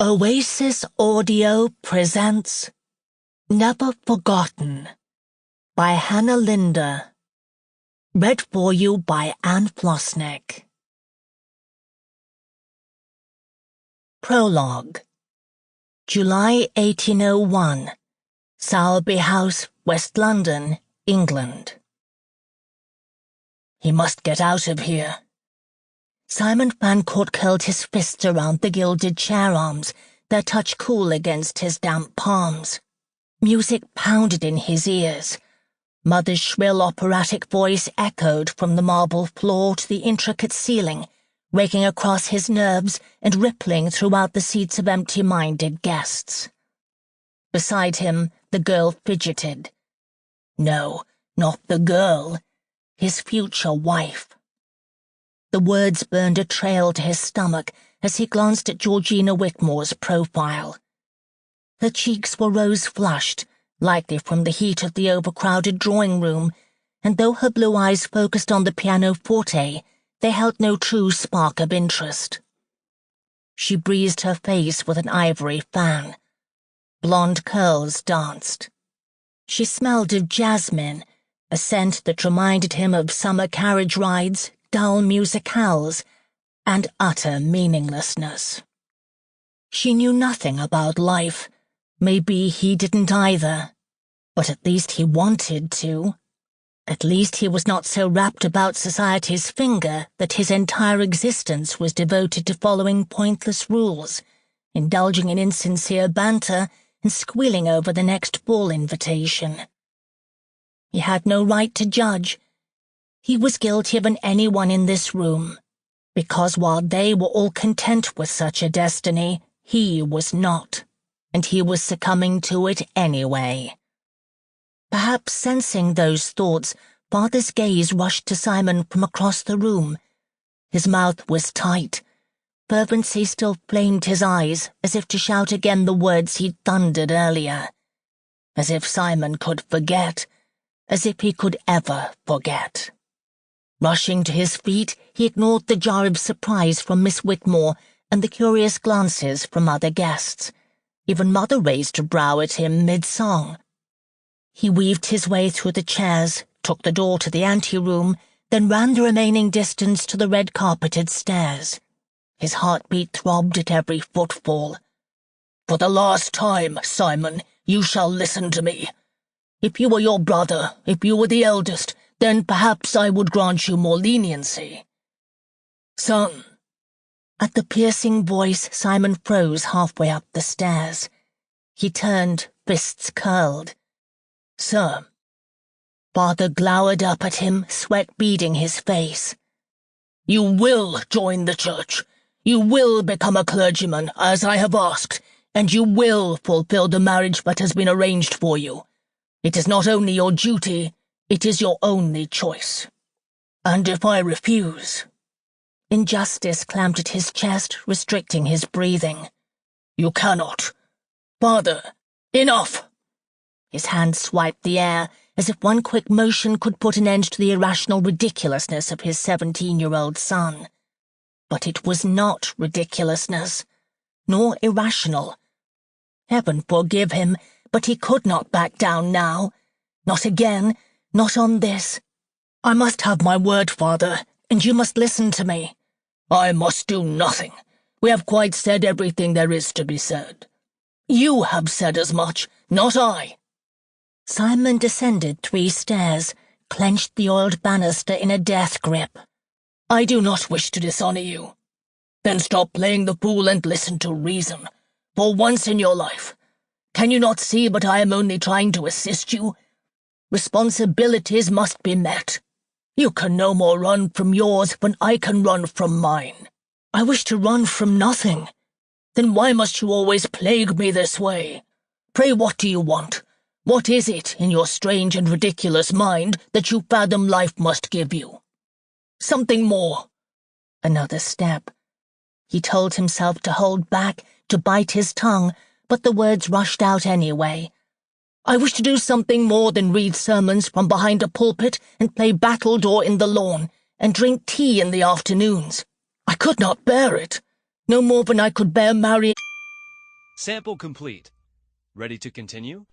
Oasis Audio presents Never Forgotten by Hannah Linder. Read for you by Flosnik. Prologue. July 1801. Sowerby House, West London, England. He must get out of here. Simon Fancourt curled his fists around the gilded chair arms, their touch cool against his damp palms. Music pounded in his ears. Mother's shrill operatic voice echoed from the marble floor to the intricate ceiling, raking across his nerves and rippling throughout the seats of empty-minded guests. Beside him, the girl fidgeted. No, not the girl. His future wife. The words burned a trail to his stomach as he glanced at Georgina Whitmore's profile. Her cheeks were rose-flushed, likely from the heat of the overcrowded drawing-room, and though her blue eyes focused on the pianoforte, they held no true spark of interest. She breezed her face with an ivory fan. Blonde curls danced. She smelled of jasmine, a scent that reminded him of summer carriage rides, dull musicales, and utter meaninglessness. She knew nothing about life. Maybe he didn't either. But at least he wanted to. At least he was not so wrapped about society's finger that his entire existence was devoted to following pointless rules, indulging in insincere banter, and squealing over the next ball invitation. He had no right to judge. He was guiltier than anyone in this room, because while they were all content with such a destiny, he was not, and he was succumbing to it anyway. Perhaps sensing those thoughts, Father's gaze rushed to Simon from across the room. His mouth was tight. Fervency still flamed his eyes, as if to shout again the words he'd thundered earlier. As if Simon could forget, as if he could ever forget. Rushing to his feet, he ignored the jar of surprise from Miss Whitmore and the curious glances from other guests. Even Mother raised her brow at him mid-song. He weaved his way through the chairs, took the door to the ante-room, then ran the remaining distance to the red-carpeted stairs. His heartbeat throbbed at every footfall. "For the last time, Simon, you shall listen to me. If you were your brother, if you were the eldest, then perhaps I would grant you more leniency. Son." At the piercing voice, Simon froze halfway up the stairs. He turned, fists curled. "Sir." Father glowered up at him, sweat beading his face. "You will join the church. You will become a clergyman, as I have asked, and you will fulfill the marriage that has been arranged for you. It is not only your duty, it is your only choice. And if I refuse—" Injustice clamped at his chest, restricting his breathing. "You cannot. Father, enough!" His hand swiped the air, as if one quick motion could put an end to the irrational ridiculousness of his 17-year-old son. But it was not ridiculousness, nor irrational. Heaven forgive him, but he could not back down now. Not again, not on this. "I must have my word, Father, and you must listen to me." "I must do nothing. We have quite said everything there is to be said. You have said as much, not I." Simon descended 3 stairs, clenched the oiled banister in a death grip. "I do not wish to dishonor you." "Then stop playing the fool and listen to reason. For once in your life. Can you not see that I am only trying to assist you? Responsibilities must be met. You can no more run from yours than I can run from mine." "I wish to run from nothing." "Then why must you always plague me this way? Pray, what do you want? What is it, in your strange and ridiculous mind, that you fathom life must give you? Something more." Another step. He told himself to hold back, to bite his tongue, but the words rushed out anyway. "I wish to do something more than read sermons from behind a pulpit and play battledore in the lawn, and drink tea in the afternoons. I could not bear it, no more than I could bear marrying—" Sample complete. Ready to continue?